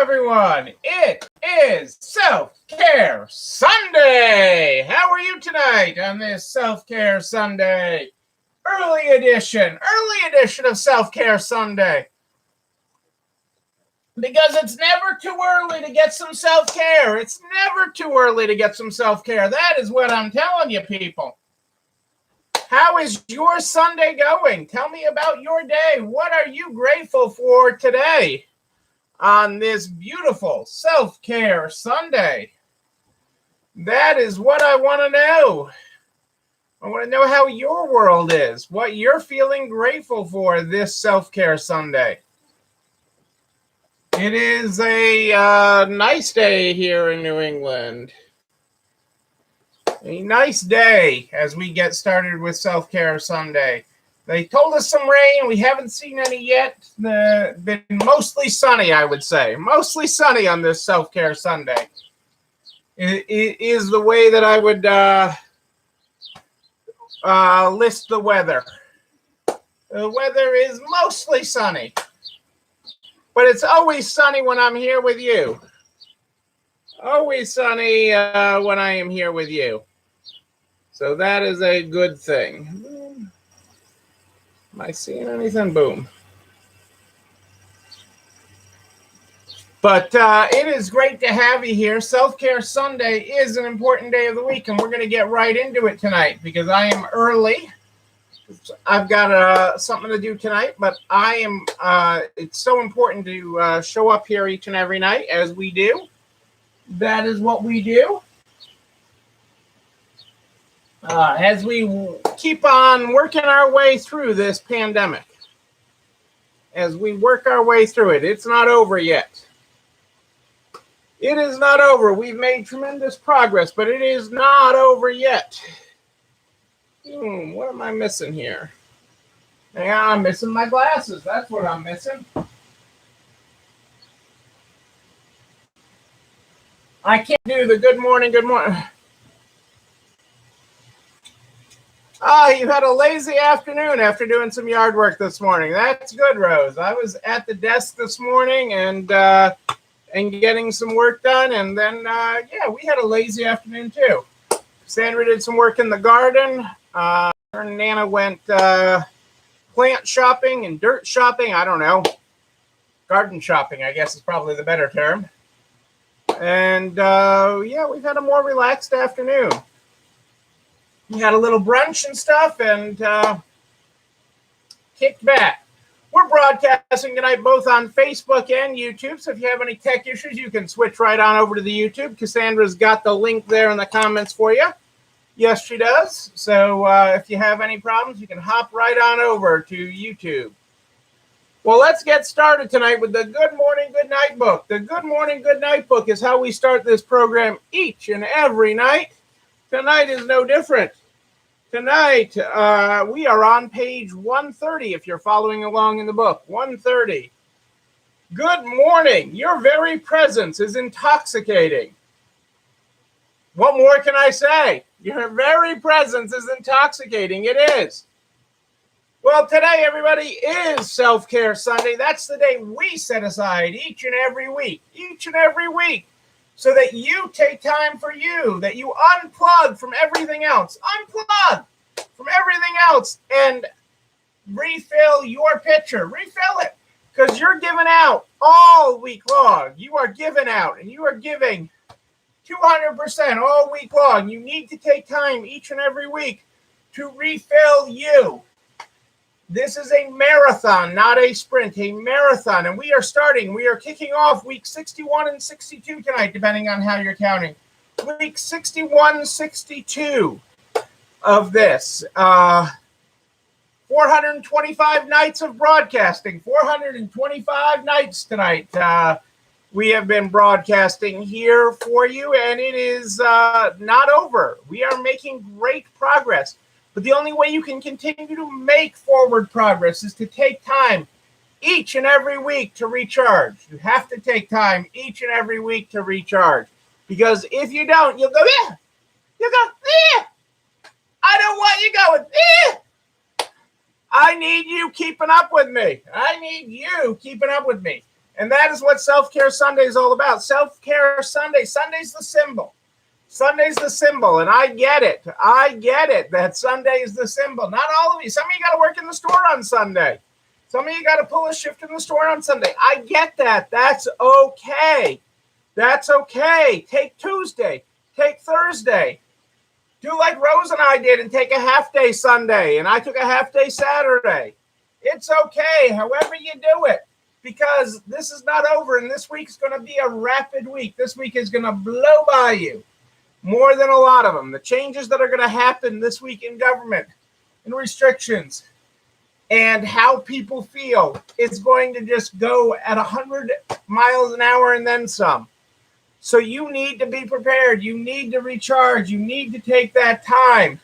everyone. It is Self-Care Sunday. How are you tonight on this Self-Care Sunday? Early edition of Self-Care Sunday. Because it's never too early to get some self-care. It's never too early to get some self-care. That is what I'm telling you, people. How is your Sunday going? Tell me about your day. What are you grateful for today on this beautiful Self-Care Sunday? That is what I want to know. I want to know how your world is, what you're feeling grateful for this Self-Care Sunday. It is a nice day here in New England. A nice day as we get started with Self-Care Sunday. They told us some rain. We haven't seen any yet. Been mostly sunny, I would say. Mostly sunny on this Self-Care Sunday. It is the way that I would list the weather. The weather is mostly sunny. But it's always sunny when I'm here with you. Always sunny when I am here with you. So that is a good thing. Am I seeing anything? Boom. But it is great to have you here. Self-Care Sunday is an important day of the week, and we're going to get right into it tonight because I am early. I've got something to do tonight, but I am. It's so important to show up here each and every night as we do. That is what we do. As we keep on working our way through this pandemic. As we work our way through it. It's not over yet. It is not over. We've made tremendous progress, but it is not over yet. What am I missing here? Hang on, I'm missing my glasses. That's what I'm missing. I can't do the good morning, good morning. You had a lazy afternoon after doing some yard work this morning. That's good, Rose. I was at the desk this morning and getting some work done. And then, we had a lazy afternoon too. Sandra did some work in the garden. Her and Nana went plant shopping and dirt shopping. I don't know. Garden shopping, I guess is probably the better term. And, we've had a more relaxed afternoon. We had a little brunch and stuff and kicked back. We're broadcasting tonight both on Facebook and YouTube. So if you have any tech issues, you can switch right on over to the YouTube. Cassandra's got the link there in the comments for you. Yes, she does. So if you have any problems, you can hop right on over to YouTube. Well, let's get started tonight with the Good Morning, Good Night book. The Good Morning, Good Night book is how we start this program each and every night. Tonight is no different. Tonight, we are on page 130 if you're following along in the book. 130. Good morning. Your very presence is intoxicating. What more can I say? Your very presence is intoxicating. It is. Well, today, everybody, is Self-Care Sunday. That's the day we set aside each and every week. So that you take time for you, that you unplug from everything else. Unplug from everything else and refill your pitcher. Refill it because you're giving out all week long. You are giving out and you are giving 200% all week long. You need to take time each and every week to refill you. This is a marathon, not a sprint, a marathon. And we are kicking off week 61 and 62 tonight, depending on how you're counting. Week 61, 62 of this. 425 nights of broadcasting, 425 nights tonight. We have been broadcasting here for you, and it is not over. We are making great progress. But the only way you can continue to make forward progress is to take time each and every week to recharge. You have to take time each and every week to recharge. Because if you don't, you'll go, eh. You'll go, eh. I don't want you going, eh. I need you keeping up with me. And that is what Self-Care Sunday is all about. Self-Care Sunday. Sunday's the symbol. Sunday's the symbol, and I get it. I get it that Sunday is the symbol. Not all of you. Some of you got to work in the store on Sunday. Some of you got to pull a shift in the store on Sunday. I get that. That's okay. That's okay. Take Tuesday. Take Thursday. Do like Rose and I did and take a half day Sunday, and I took a half day Saturday. It's okay, however you do it, because this is not over, and this week is going to be a rapid week. This week is going to blow by you, more than a lot of them. The changes that are going to happen this week in government and restrictions and how people feel is going to just go at 100 miles an hour and then some. So you need to be prepared. You need to recharge. You need to take that time.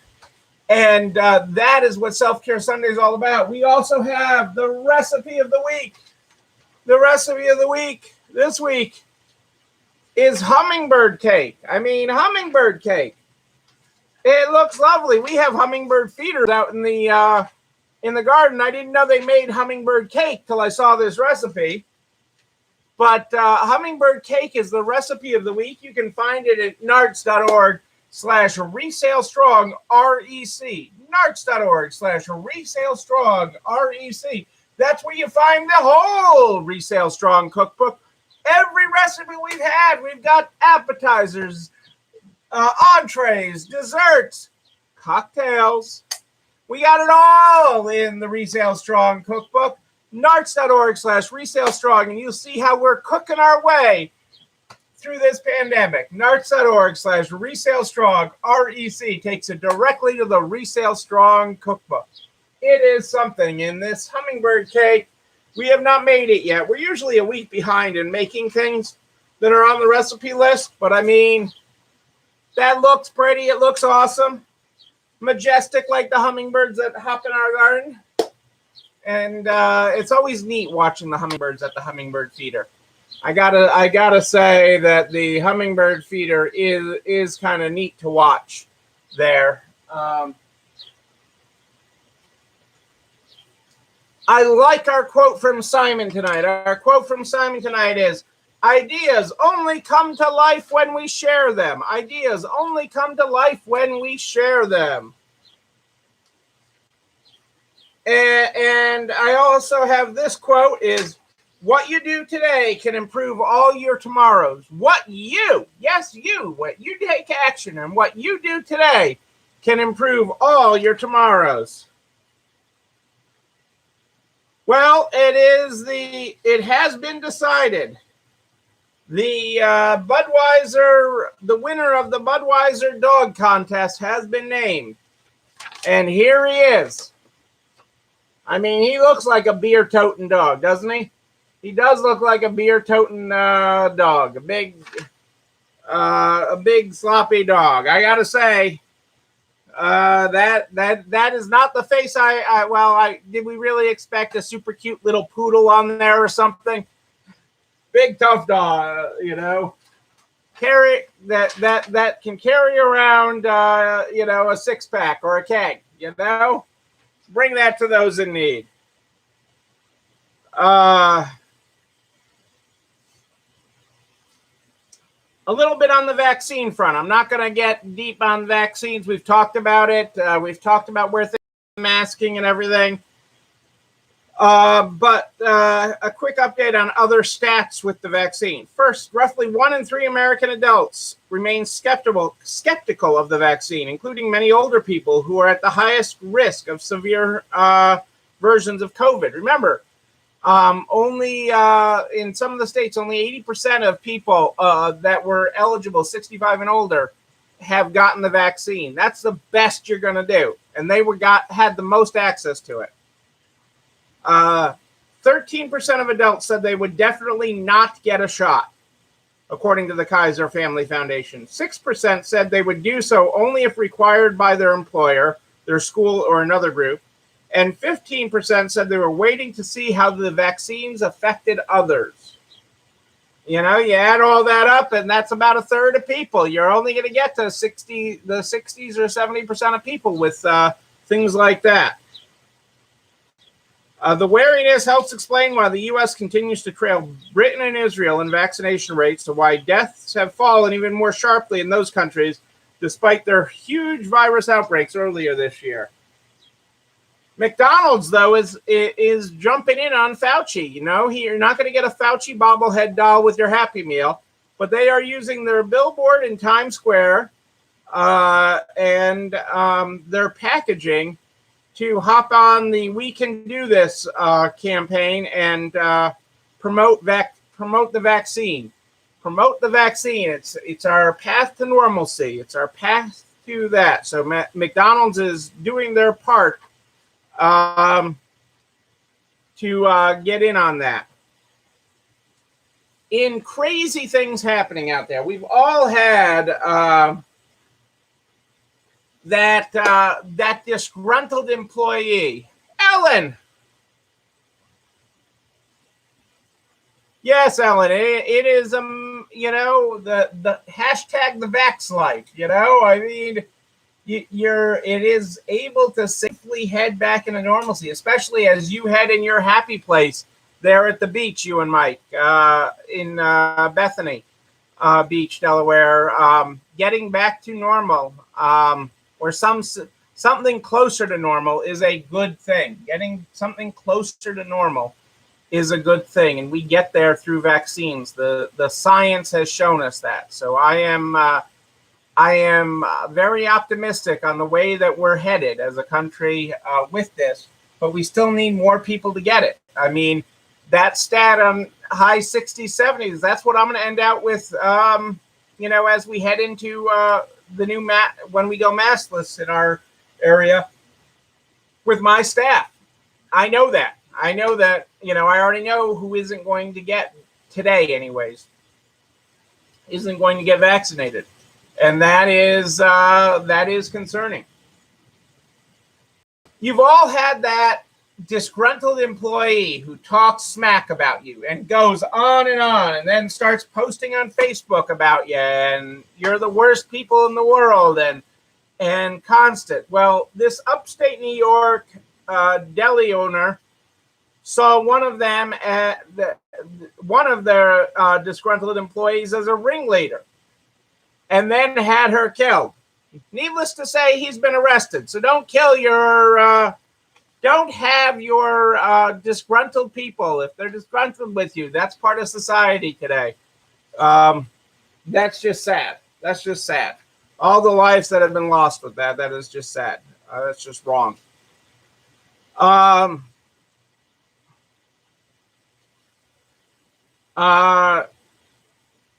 And that is what Self-Care Sunday is all about. We also have the recipe of the week. The recipe of the week this week is hummingbird cake. Hummingbird cake. It looks lovely. We have hummingbird feeders out in the garden. I didn't know they made hummingbird cake till I saw this recipe. But hummingbird cake is the recipe of the week. You can find it at narts.org/resalestrong, REC. narts.org/resalestrong, REC. That's where you find the whole Resale Strong cookbook. Every recipe we've had. We've got appetizers, entrees, desserts, cocktails. We got it all in the Resale Strong cookbook. narts.org/resalestrong, and you'll see how we're cooking our way through this pandemic. narts.org/resalestrong, REC takes it directly to the Resale Strong cookbook. It is something. In this hummingbird cake, we have not made it yet. We're usually a week behind in making things that are on the recipe list, but that looks pretty. It looks awesome. Majestic like the hummingbirds that hop in our garden. And it's always neat watching the hummingbirds at the hummingbird feeder. I gotta say that the hummingbird feeder is kind of neat to watch there. I like our quote from Simon tonight. Our quote from Simon tonight is, "Ideas only come to life when we share them. Ideas only come to life when we share them." And I also have this quote is, "What you do today can improve all your tomorrows." What you take action, and what you do today can improve all your tomorrows. Well, it has been decided. The winner of the Budweiser dog contest has been named. And here he is. He looks like a beer-toting dog, doesn't he? He does look like a beer-toting dog, a big sloppy dog. I gotta say, that is not the face did we really expect a super cute little poodle on there or something? Big tough dog, that can carry around a six-pack or a keg, Bring that to those in need. A little bit on the vaccine front. I'm not going to get deep on vaccines. We've talked about it. We've talked about where things are masking and everything. But a quick update on other stats with the vaccine. First, roughly 1 in 3 American adults remain skeptical of the vaccine, including many older people who are at the highest risk of severe versions of COVID. Remember, only in some of the states, only 80% of people that were eligible, 65 and older, have gotten the vaccine. That's the best you're going to do, and they had the most access to it. 13% of adults said they would definitely not get a shot, according to the Kaiser Family Foundation. 6% said they would do so only if required by their employer, their school, or another group. And 15% said they were waiting to see how the vaccines affected others. You add all that up, and that's about a third of people. You're only going to get to the 60s or 70% of people with things like that. The wariness helps explain why the U.S. continues to trail Britain and Israel in vaccination rates, to why deaths have fallen even more sharply in those countries, despite their huge virus outbreaks earlier this year. McDonald's, though, is jumping in on Fauci. You know, you're not going to get a Fauci bobblehead doll with your Happy Meal, but they are using their billboard in Times Square and their packaging to hop on the "We Can Do This" campaign and promote the vaccine. Promote the vaccine. It's our path to normalcy. It's our path to that. So McDonald's is doing their part to get in on that. In crazy things happening out there, we've all had that disgruntled employee, Ellen. Yes, Ellen. It is you know, the hashtag the Vax life. You know, I mean, it is able to safely head back into normalcy, especially as you head in your happy place there at the beach, you and Mike, in Bethany Beach, Delaware, getting back to normal, or something closer to normal is a good thing. Getting something closer to normal is a good thing, and we get there through vaccines. The science has shown us that. So I am very optimistic on the way that we're headed as a country with this, but we still need more people to get it. I mean, that stat on high 60s, 70s, that's what I'm going to end out with, you know, as we head into the new when we go maskless in our area with my staff. I know that, you know, I already know who isn't going to get today anyways, isn't going to get vaccinated. And that is concerning. You've all had that disgruntled employee who talks smack about you and goes on and then starts posting on Facebook about you, and you're the worst people in the world and constant. Well, this upstate New York deli owner saw one of their disgruntled employees as a ringleader, and then had her killed. Needless to say, he's been arrested. So don't have your disgruntled people. If they're disgruntled with you, that's part of society today. That's just sad. That's just sad. All the lives that have been lost with that is just sad. That's just wrong.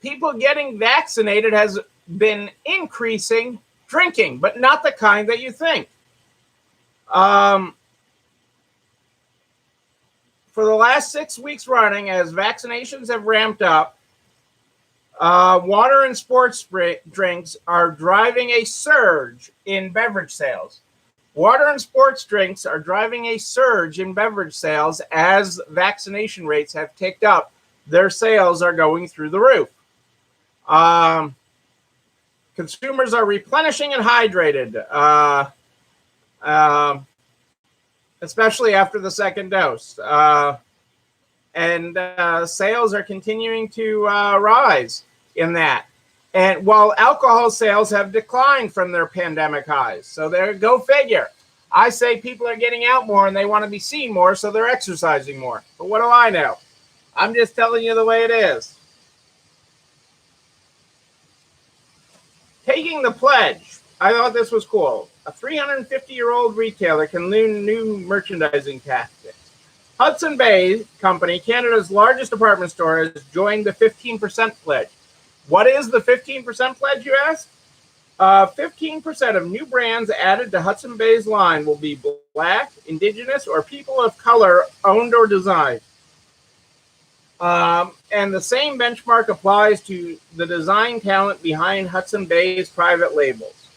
People getting vaccinated has been increasing drinking, but not the kind that you think. For the last 6 weeks running, as vaccinations have ramped up, water and sports drinks are driving a surge in beverage sales. Water and sports drinks are driving a surge in beverage sales as vaccination rates have ticked up. Their sales are going through the roof. Consumers are replenishing and hydrated, especially after the second dose. And sales are continuing to rise in that. And while alcohol sales have declined from their pandemic highs. So there, go figure. I say people are getting out more and they want to be seen more, so they're exercising more. But what do I know? I'm just telling you the way it is. Taking the pledge. I thought this was cool. A 350-year-old retailer can learn new merchandising tactics. Hudson Bay Company, Canada's largest department store, has joined the 15% pledge. What is the 15% pledge, you ask? 15% of new brands added to Hudson Bay's line will be Black, Indigenous, or people of color owned or designed. And the same benchmark applies to the design talent behind Hudson Bay's private labels.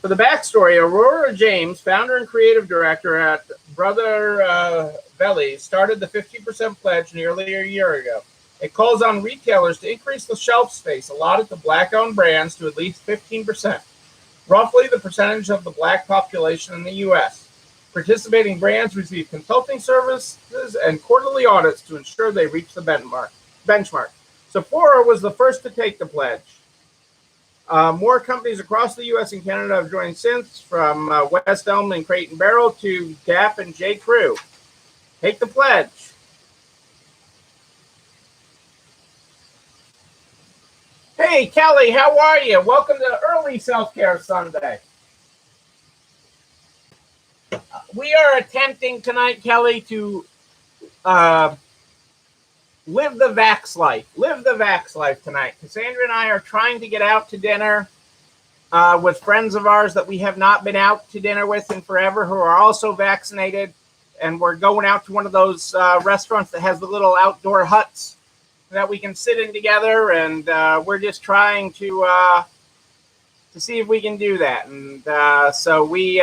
For the backstory, Aurora James, founder and creative director at Brother Belly, started the 50% pledge nearly a year ago. It calls on retailers to increase the shelf space allotted to Black-owned brands to at least 15%, roughly the percentage of the Black population in the U.S. Participating brands receive consulting services and quarterly audits to ensure they reach the benchmark. Sephora was the first to take the pledge. More companies across the U.S. and Canada have joined since, from West Elm and Crate and Barrel to Gap and J. Crew. Take the pledge. Hey, Kelly, how are you? Welcome to Early Self-Care Sunday. We are attempting tonight, Kelly, to live the Vax life. Live the Vax life tonight. Cassandra and I are trying to get out to dinner with friends of ours that we have not been out to dinner with in forever, who are also vaccinated. And we're going out to one of those restaurants that has the little outdoor huts that we can sit in together. And we're just trying to see if we can do that. And so we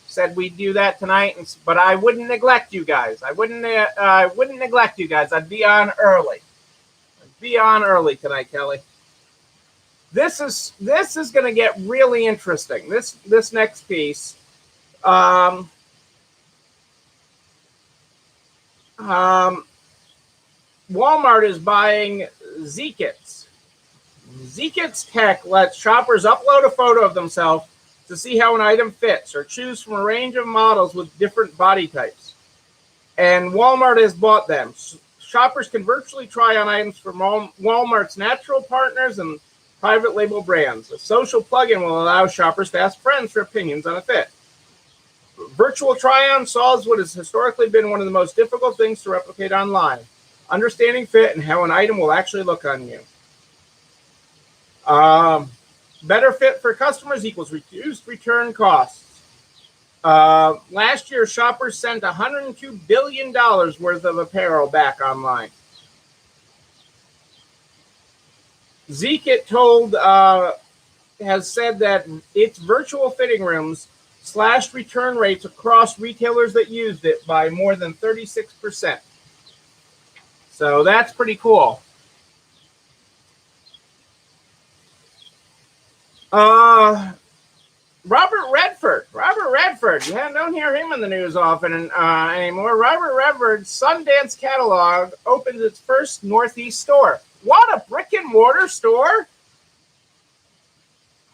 said we'd do that tonight, but I wouldn't neglect you guys. I wouldn't neglect you guys. I'd be on early. Tonight, Kelly. This is going to get really interesting. This next piece. Walmart is buying Zekits. Zekits tech lets shoppers upload a photo of themselves to see how an item fits, or choose from a range of models with different body types. And Walmart has bought them. Shoppers can virtually try on items from Walmart's natural partners and private label brands. A social plugin will allow shoppers to ask friends for opinions on a fit. Virtual try-on solves what has historically been one of the most difficult things to replicate online: understanding fit and how an item will actually look on you. Better fit for customers equals reduced return costs. Last year, shoppers sent $102 billion worth of apparel back online. Zekit has said that its virtual fitting rooms slashed return rates across retailers that used it by more than 36%. So that's pretty cool. Robert Redford. You don't hear him in the news often anymore. Robert Redford's Sundance catalog opens its first Northeast store. What a brick and mortar store!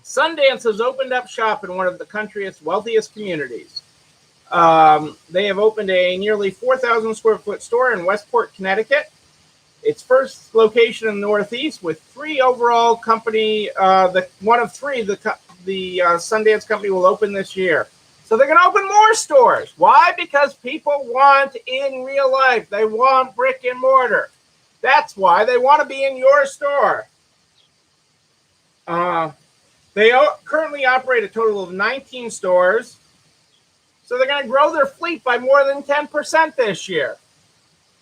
Sundance has opened up shop in one of the country's wealthiest communities. They have opened a nearly 4,000 square foot store in Westport, Connecticut. Its first location in the Northeast, with three overall company. One of three the Sundance company will open this year. So they're going to open more stores. Why? Because people want in real life. They want brick and mortar. That's why they want to be in your store. They currently operate a total of 19 stores. So they're going to grow their fleet by more than 10% this year.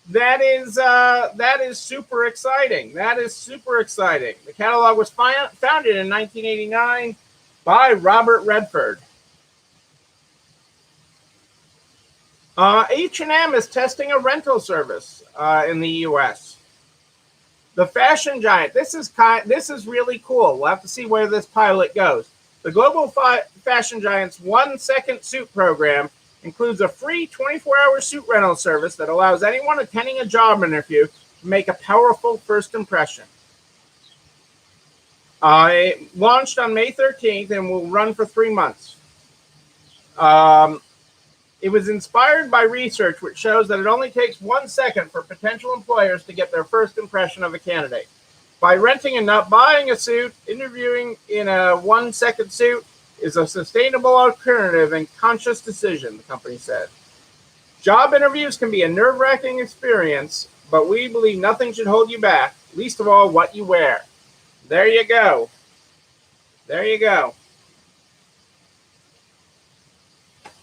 That is super exciting. The catalog was founded in 1989 by Robert Redford. H&M is testing a rental service in the U.S. The fashion giant. This is really cool. We'll have to see where this pilot goes. The global fashion giant's 1 second suit program includes a free 24-hour suit rental service that allows anyone attending a job interview to make a powerful first impression. It launched on May 13th and will run for 3 months. It was inspired by research which shows that it only takes 1 second for potential employers to get their first impression of a candidate. By renting and not buying a suit, interviewing in a 1 second suit is a sustainable alternative and conscious decision, the company said. Job interviews can be a nerve-wracking experience, but we believe nothing should hold you back, least of all what you wear. There you go.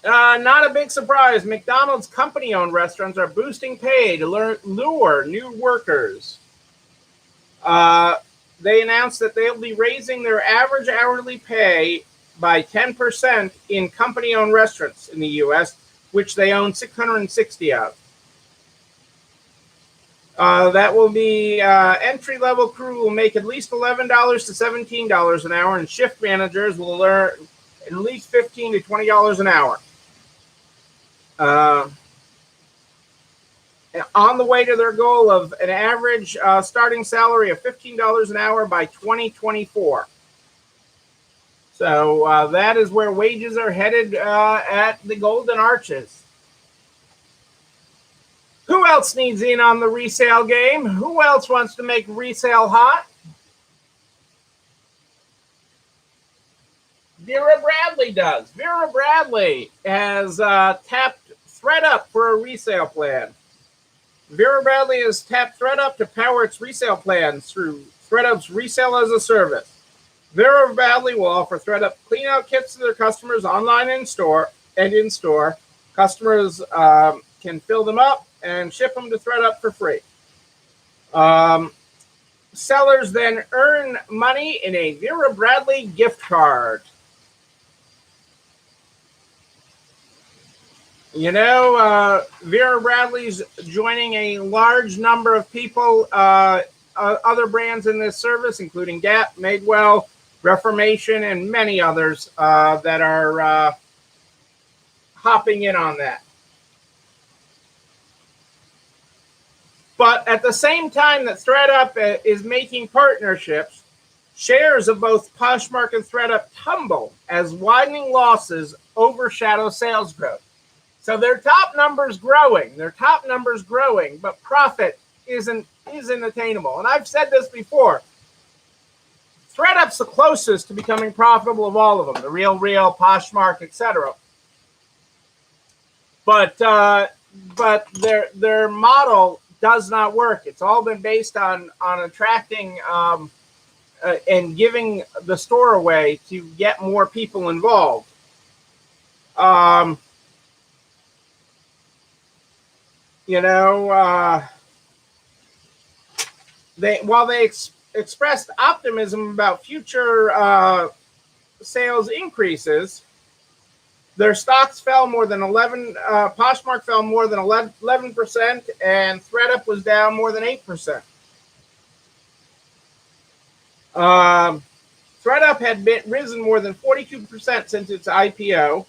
Not a big surprise. McDonald's company-owned restaurants are boosting pay to lure new workers. They announced that they'll be raising their average hourly pay by 10% in company-owned restaurants in the U.S., which they own 660 of. That will be entry-level crew will make at least $11 to $17 an hour, and shift managers will earn at least $15 to $20 an hour. On the way to their goal of an average starting salary of $15 an hour by 2024. So that is where wages are headed at the Golden Arches. Who else needs in on the resale game? Who else wants to make resale hot? Vera Bradley does. Vera Bradley has tapped Thread Up for a resale plan. Vera Bradley has tapped Thread Up to power its resale plans through Thread Up's Resale as a Service. Vera Bradley will offer Thread Up clean-out kits to their customers online and in store. Customers can fill them up and ship them to Thread Up for free. Sellers then earn money in a Vera Bradley gift card. You know, Vera Bradley's joining a large number of people, other brands in this service, including Gap, Madewell, Reformation, and many others that are hopping in on that. But at the same time that Thread Up is making partnerships, shares of both Poshmark and Thread Up tumble as widening losses overshadow sales growth. So their top number's growing, but profit isn't attainable. And I've said this before. Thread Up's the closest to becoming profitable of all of them, the Real, Poshmark, etc. But their model does not work. It's all been based on attracting and giving the store away to get more people involved. While they expressed optimism about future sales increases, their stocks fell more than 11%. Poshmark fell more than 11%, and Thread Up was down more than 8%. Thread Up had risen more than 42% since its IPO.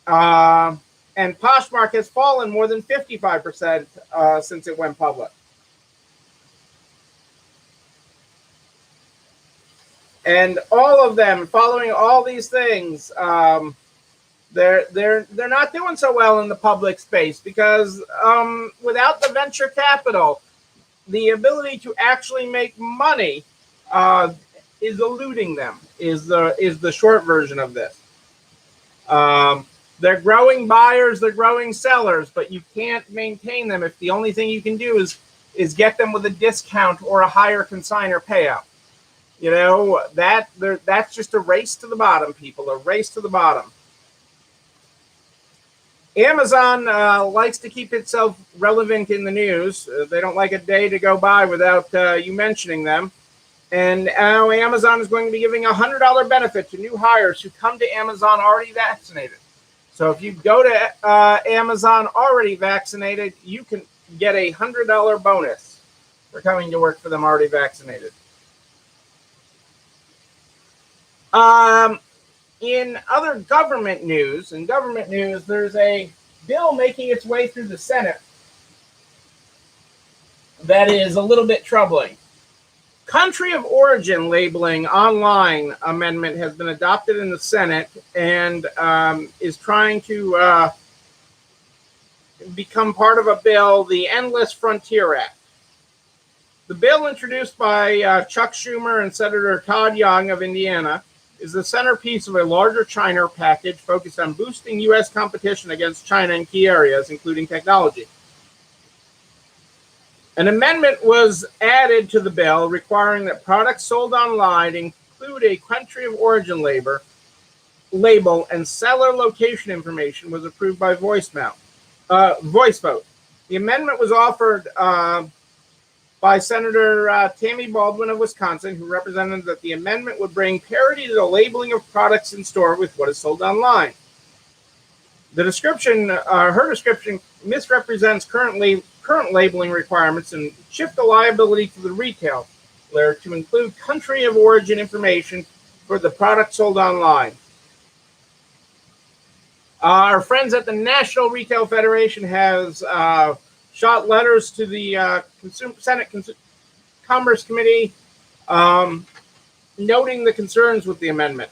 And Poshmark has fallen more than 55% since it went public. And all of them, following all these things, they're not doing so well in the public space because without the venture capital, the ability to actually make money is eluding them. Is the short version of this. They're growing buyers, they're growing sellers, but you can't maintain them if the only thing you can do is get them with a discount or a higher consignor payout. You know, that's just a race to the bottom, people, a race to the bottom. Amazon likes to keep itself relevant in the news. They don't like a day to go by without you mentioning them. And now Amazon is going to be giving a $100 benefit to new hires who come to Amazon already vaccinated. So if you go to Amazon already vaccinated, you can get a $100 bonus for coming to work for them already vaccinated. In other government news, there's a bill making its way through the Senate that is a little bit troubling. Country of origin labeling online amendment has been adopted in the Senate and is trying to become part of a bill, the Endless Frontier Act. The bill introduced by Chuck Schumer and Senator Todd Young of Indiana is the centerpiece of a larger China package focused on boosting U.S. competition against China in key areas, including technology. An amendment was added to the bill requiring that products sold online include a country of origin label and seller location information was approved by voice vote. The amendment was offered by Senator Tammy Baldwin of Wisconsin, who represented that the amendment would bring parity to the labeling of products in store with what is sold online. The description, her description, misrepresents current labeling requirements and shift the liability to the retailer to include country of origin information for the product sold online. Our friends at the National Retail Federation has shot letters to the Senate Commerce Committee noting the concerns with the amendment,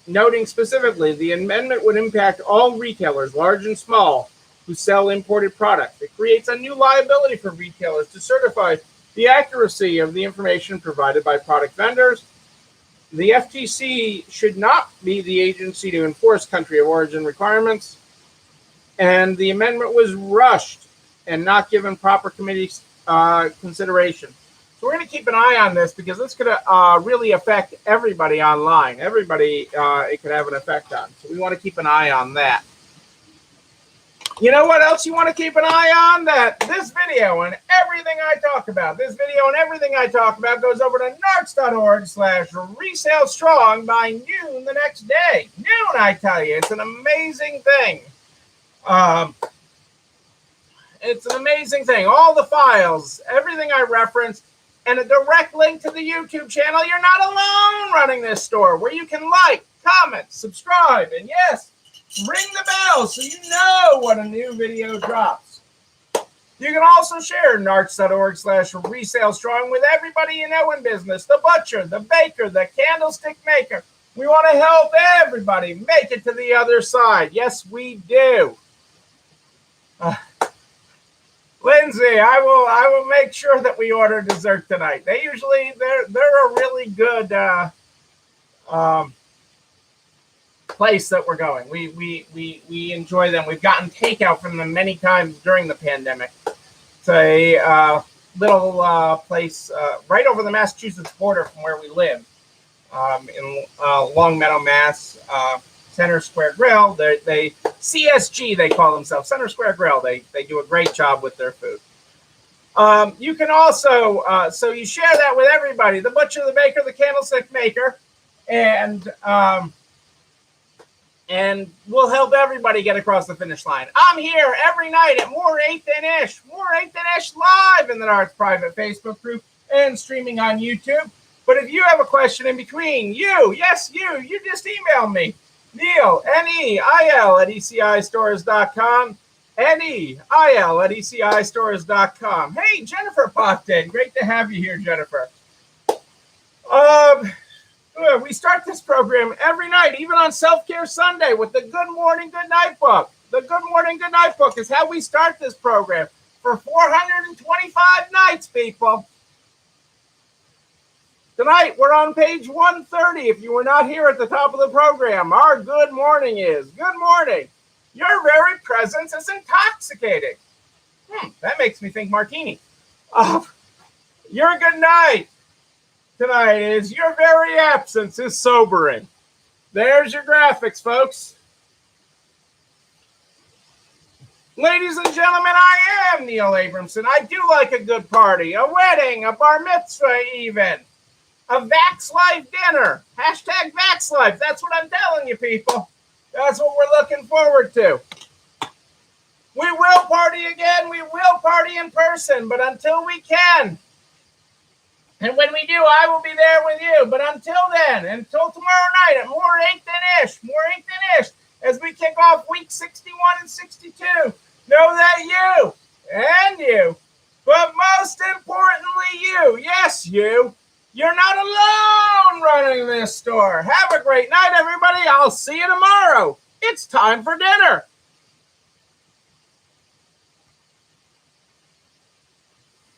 noting specifically the amendment would impact all retailers, large and small, who sell imported products. It creates a new liability for retailers to certify the accuracy of the information provided by product vendors. The FTC should not be the agency to enforce country of origin requirements, and the amendment was rushed and not given proper committee consideration. So we're going to keep an eye on this because it's going to really affect everybody online. Everybody it could have an effect on. So we want to keep an eye on that. You know what else you want to keep an eye on? That this video and everything I talk about, goes over to narcs.org/resale strong by noon the next day. Noon, I tell you. It's an amazing thing. It's an amazing thing. All the files, everything I reference, and a direct link to the YouTube channel. You're not alone running this store, where you can like, comment, subscribe, and yes, ring the bell so you know when a new video drops. You can also share narcs.org/resale strong with everybody you know in business, the butcher, the baker, the candlestick maker. We want to help everybody make it to the other side. Yes, we do. Lindsay, I will make sure that we order dessert tonight. They're a really good place that we're going. We enjoy them. We've gotten takeout from them many times during the pandemic. It's a little place right over the Massachusetts border from where we live, in Long Meadow, Mass. Center Square Grill. They CSG, they call themselves, Center Square Grill. They do a great job with their food. You can also, so you share that with everybody, the butcher, the baker, the candlestick maker, and we'll help everybody get across the finish line. I'm here every night at More 8th and Ish live in the Narcs private Facebook group and streaming on YouTube. But if you have a question in between, you just email me. Neil, Neil at ECIstores.com. Neil at ECIstores.com. Hey, Jennifer popped in. Great to have you here, Jennifer. We start this program every night, even on Self-Care Sunday, with the Good Morning, Good Night book. The Good Morning, Good Night book is how we start this program for 425 nights, people. Tonight, we're on page 130. If you were not here at the top of the program, our good morning is, good morning. Your very presence is intoxicating. That makes me think martini. Your good night tonight is, your very absence is sobering. There's your graphics, folks. Ladies and gentlemen, I am Neil Abramson. I do like a good party, a wedding, a bar mitzvah even. A Vax Life dinner. Hashtag Vax Life. That's what I'm telling you, people. That's what we're looking forward to. We will party again. We will party in person. But until we can, and when we do, I will be there with you. But until then, until tomorrow night at More 8th and Ish, as we kick off week 61 and 62, know that you, and you, but most importantly you, yes, you're not alone running this store. Have a great night, everybody. I'll see you tomorrow. It's time for dinner.